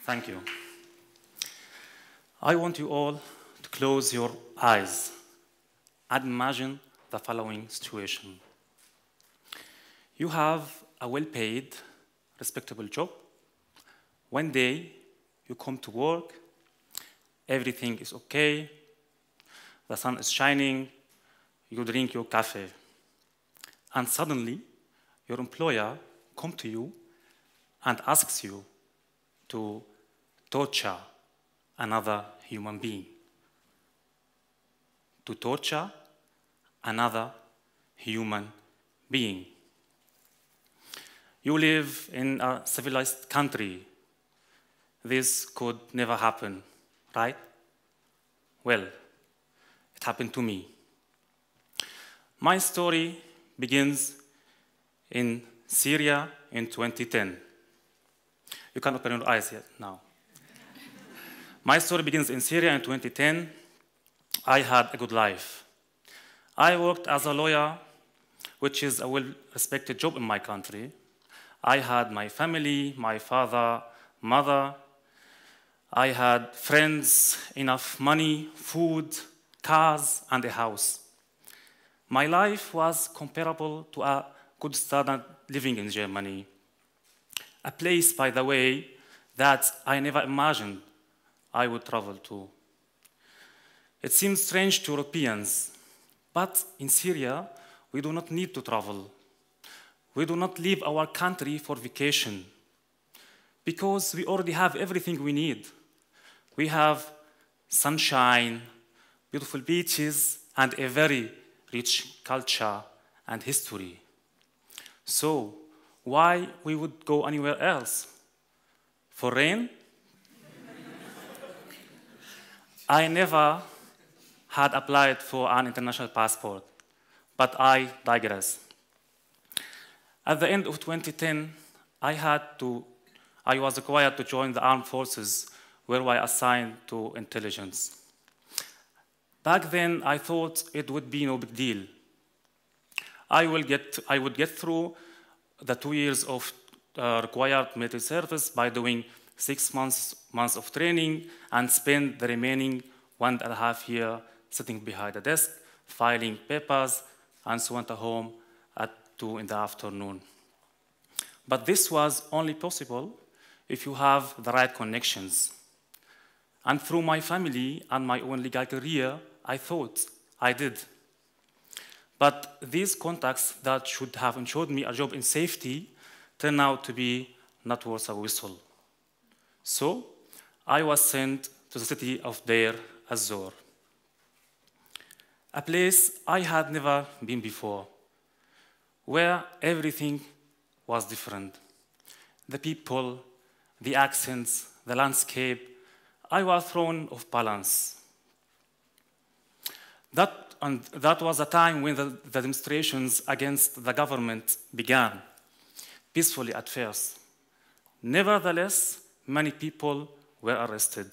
Thank you. I want you all to close your eyes and imagine the following situation. You have a well-paid, respectable job. One day, you come to work, everything is okay, the sun is shining, you drink your coffee, and suddenly, your employer comes to you and asks you to torture another human being. To torture another human being. You live in a civilized country. This could never happen, right? Well, it happened to me. My story begins in Syria in 2010. You can open your eyes yet now. My story begins in Syria in 2010. I had a good life. I worked as a lawyer, which is a well-respected job in my country. I had my family, my father, mother. I had friends, enough money, food, cars, and a house. My life was comparable to a good standard living in Germany. A place, by the way, that I never imagined I would travel to. It seems strange to Europeans, but in Syria, we do not need to travel. We do not leave our country for vacation because we already have everything we need. We have sunshine, beautiful beaches, and a very rich culture and history. So, why we would go anywhere else? For rain? I never had applied for an international passport, but I digress. At the end of 2010, I was required to join the armed forces, where I assigned to intelligence. Back then, I thought it would be no big deal. I would get through the 2 years of required military service by doing 6 months of training and spend the remaining 1.5 years sitting behind a desk, filing papers, and so went home at 2 in the afternoon. But this was only possible if you have the right connections. And through my family and my own legal career, I thought I did. But these contacts that should have ensured me a job in safety turned out to be not worth a whistle. So I was sent to the city of Deir az-Zor, a place I had never been before, where everything was different. The people, the accents, the landscape, I was thrown off balance. That was a time when the demonstrations against the government began, peacefully at first. Nevertheless, many people were arrested.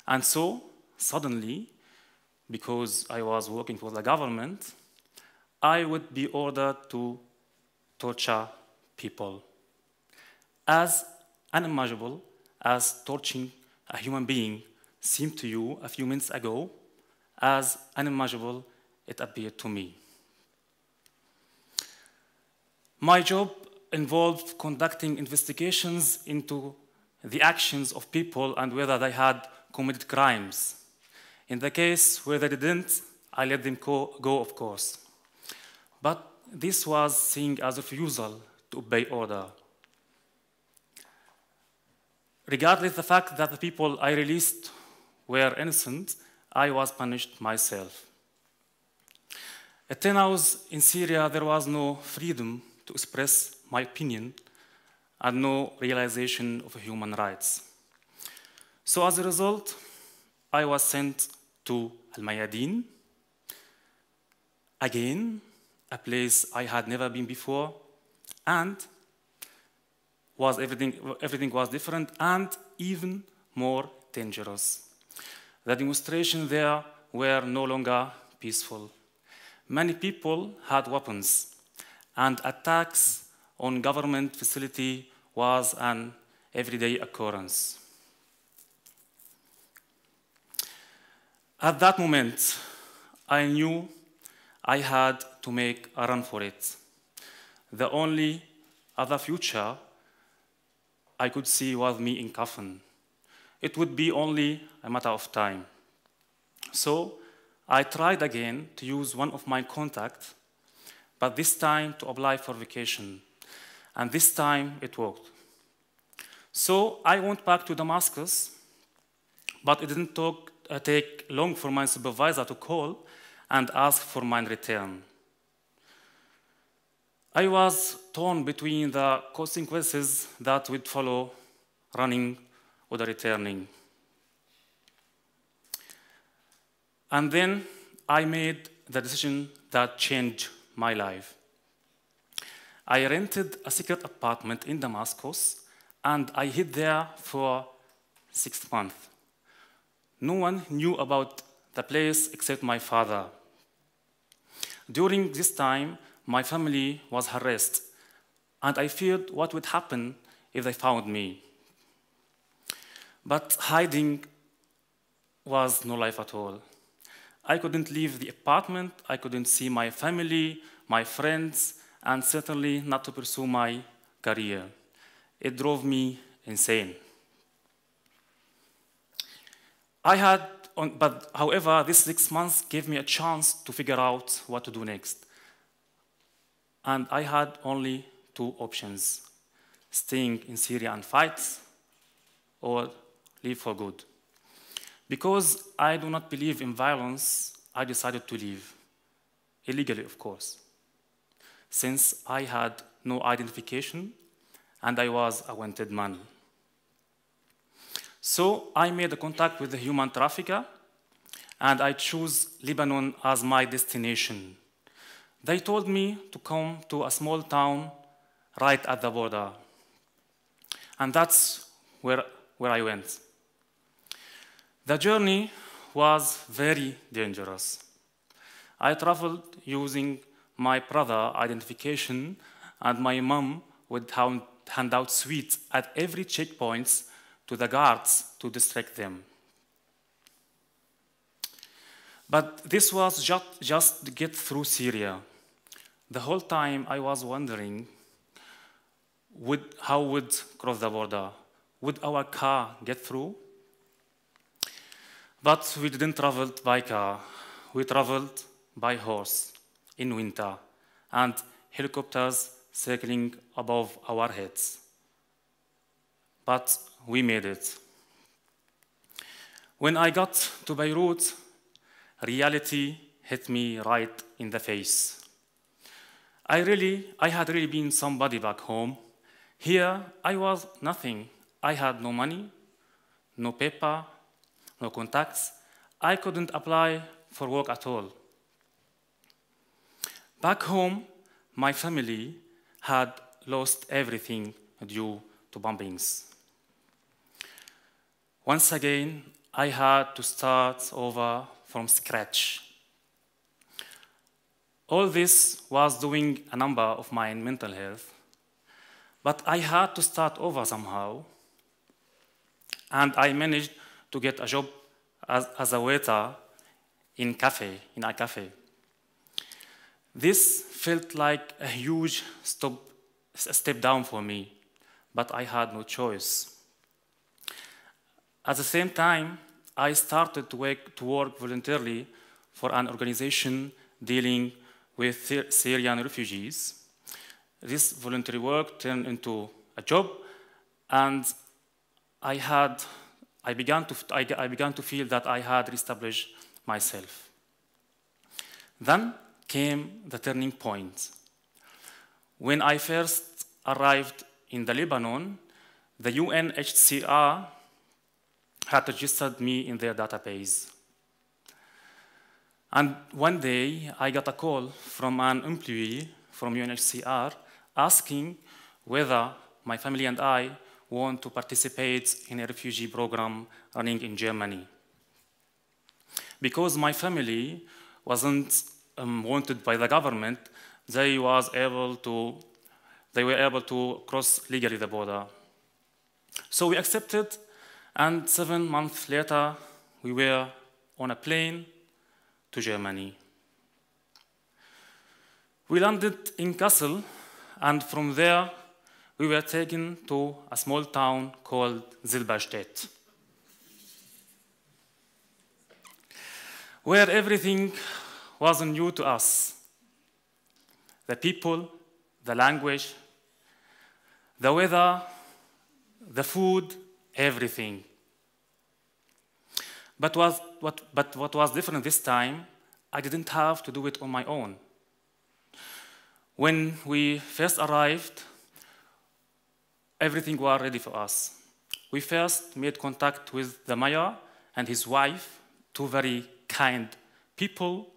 And so, suddenly, because I was working for the government, I would be ordered to torture people. As unimaginable as torturing a human being seemed to you a few minutes ago, as unimaginable it appeared to me. My job involved conducting investigations into the actions of people and whether they had committed crimes. In the case where they didn't, I let them go, of course. But this was seen as a refusal to obey order. Regardless of the fact that the people I released were innocent, I was punished myself. At 10 hours in Syria, there was no freedom to express my opinion and no realization of human rights. So as a result, I was sent to Al-Mayadin, again, a place I had never been before, and everything was different and even more dangerous. The demonstrations there were no longer peaceful. Many people had weapons, and attacks on government facility was an everyday occurrence. At that moment, I knew I had to make a run for it. The only other future I could see was me in coffin. It would be only a matter of time. So I tried again to use one of my contacts, but this time to apply for vacation. And this time it worked. So I went back to Damascus, but it didn't take long for my supervisor to call and ask for my return. I was torn between the consequences that would follow running or the returning. And then I made the decision that changed my life. I rented a secret apartment in Damascus, and I hid there for 6 months. No one knew about the place except my father. During this time, my family was harassed, and I feared what would happen if they found me. But hiding was no life at all. I couldn't leave the apartment, I couldn't see my family, my friends, and certainly not to pursue my career. It drove me insane. However, these 6 months gave me a chance to figure out what to do next. And I had only 2 options: staying in Syria and fight, or leave for good. Because I do not believe in violence, I decided to leave, illegally, of course, since I had no identification and I was a wanted man. So I made a contact with the human trafficker, and I chose Lebanon as my destination. They told me to come to a small town right at the border. And that's where I went. The journey was very dangerous. I traveled using my brother's identification, and my mom would hand out sweets at every checkpoint to the guards to distract them. But this was just to get through Syria. The whole time I was wondering, how would cross the border? Would our car get through? But we didn't travel by car. We traveled by horse in winter, and helicopters circling above our heads. But we made it. When I got to Beirut, reality hit me right in the face. I had really been somebody back home. Here, I was nothing. I had no money, no paper, no contacts. I couldn't apply for work at all. Back home, my family had lost everything due to bombings. Once again, I had to start over from scratch. All this was doing a number of my mental health, but I had to start over somehow, and I managed to get a job as a waiter in a cafe. This felt like a huge step down for me, but I had no choice. At the same time, I started to work voluntarily for an organization dealing with Syrian refugees. This voluntary work turned into a job, and I began to feel that I had reestablished myself. Then came the turning point. When I first arrived in Lebanon, the UNHCR had registered me in their database. And one day, I got a call from an employee from UNHCR asking whether my family and I want to participate in a refugee program running in Germany. Because my family wasn't wanted by the government, they were able to cross legally the border. So we accepted, and 7 months later, we were on a plane to Germany. We landed in Kassel, and from there, we were taken to a small town called Silberstedt, where everything was new to us. The people, the language, the weather, the food, everything. But what was different this time, I didn't have to do it on my own. When we first arrived, everything was ready for us. We first made contact with the mayor and his wife, two very kind people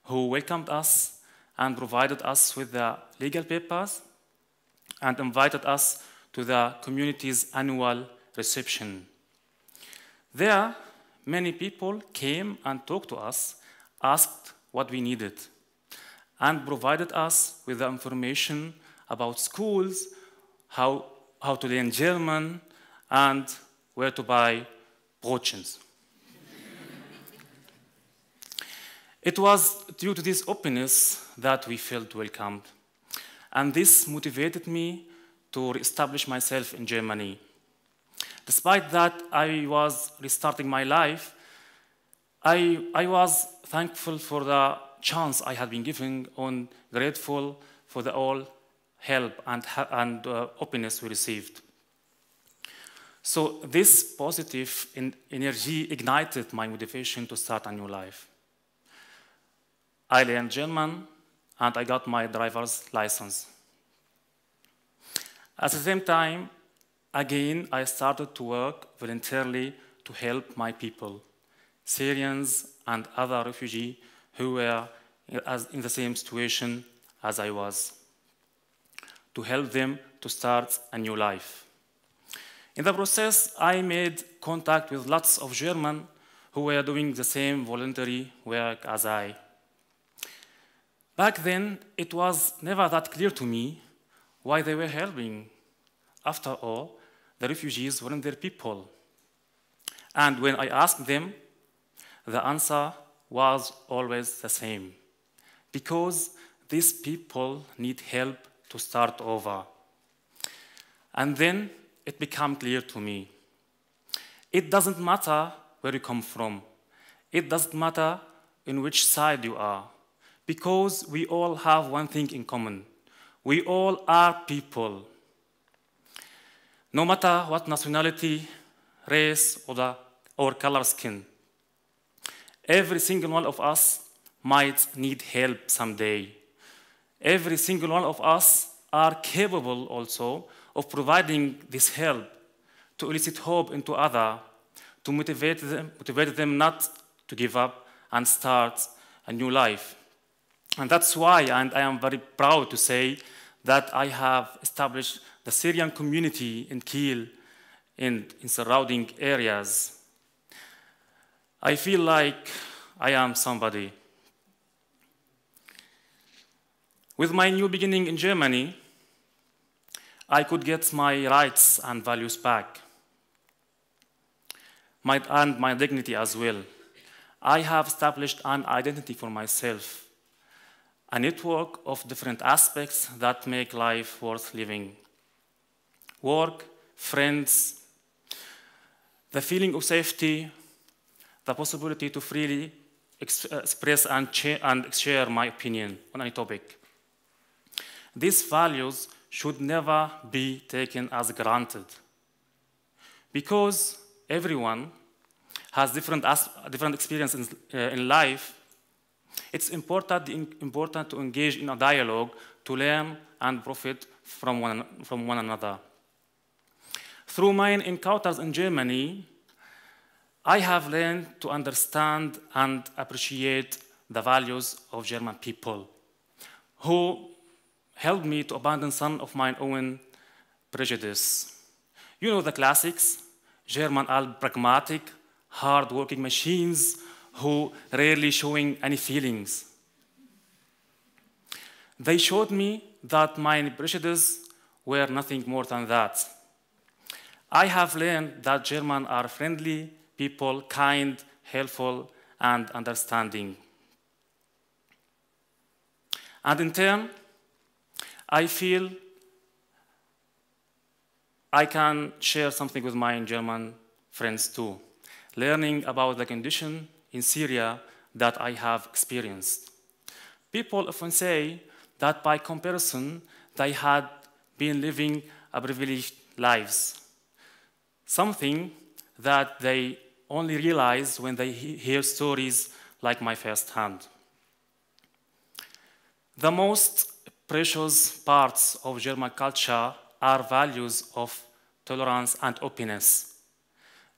who welcomed us and provided us with the legal papers and invited us to the community's annual reception. There, many people came and talked to us, asked what we needed, and provided us with the information about schools, how to learn German, and where to buy Brötchens. It was due to this openness that we felt welcomed, and this motivated me to reestablish myself in Germany. Despite that I was restarting my life, I was thankful for the chance I had been given and grateful for the all help and openness we received. So this positive energy ignited my motivation to start a new life. I learned German and I got my driver's license. At the same time, again, I started to work voluntarily to help my people, Syrians and other refugees who were in the same situation as I was, to help them to start a new life. In the process, I made contact with lots of Germans who were doing the same voluntary work as I. Back then, it was never that clear to me why they were helping. After all, the refugees weren't their people. And when I asked them, the answer was always the same. Because these people need help to start over. And then it became clear to me. It doesn't matter where you come from. It doesn't matter in which side you are. Because we all have one thing in common. We all are people. No matter what nationality, race, or color skin. Every single one of us might need help someday. Every single one of us are capable also of providing this help to elicit hope into others, to motivate them not to give up and start a new life. And that's why, and I am very proud to say, that I have established the Syrian community in Kiel and in surrounding areas. I feel like I am somebody. With my new beginning in Germany, I could get my rights and values back, and my dignity as well. I have established an identity for myself, a network of different aspects that make life worth living. Work, friends, the feeling of safety, the possibility to freely express and share my opinion on any topic. These values should never be taken as granted. Because everyone has different experiences in life, it's important to engage in a dialogue to learn and profit from one another. Through my encounters in Germany, I have learned to understand and appreciate the values of German people, who helped me to abandon some of my own prejudice. You know the classics: German are pragmatic, hard-working machines who rarely showing any feelings. They showed me that my prejudices were nothing more than that. I have learned that Germans are friendly people, kind, helpful, and understanding. And in turn, I feel I can share something with my German friends too, learning about the condition in Syria that I have experienced. People often say that by comparison, they had been living a privileged lives, something that they only realize when they hear stories like my firsthand. The most precious parts of German culture are values of tolerance and openness.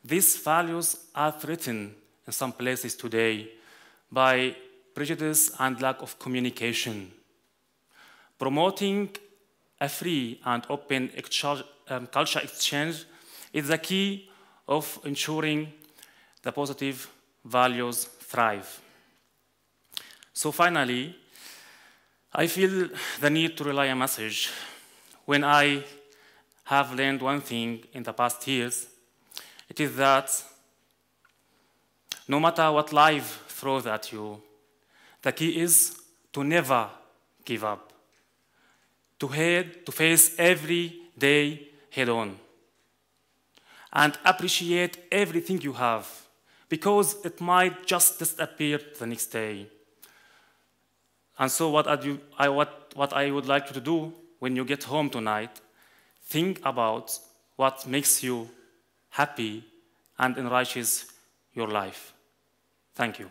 These values are threatened in some places today by prejudice and lack of communication. Promoting a free and open culture exchange is the key of ensuring the positive values thrive. So finally, I feel the need to relay a message. When I have learned one thing in the past years, it is that no matter what life throws at you, the key is to never give up, to face every day head on, and appreciate everything you have, because it might just disappear the next day. And so what I would like you to do when you get home tonight, think about what makes you happy and enriches your life. Thank you.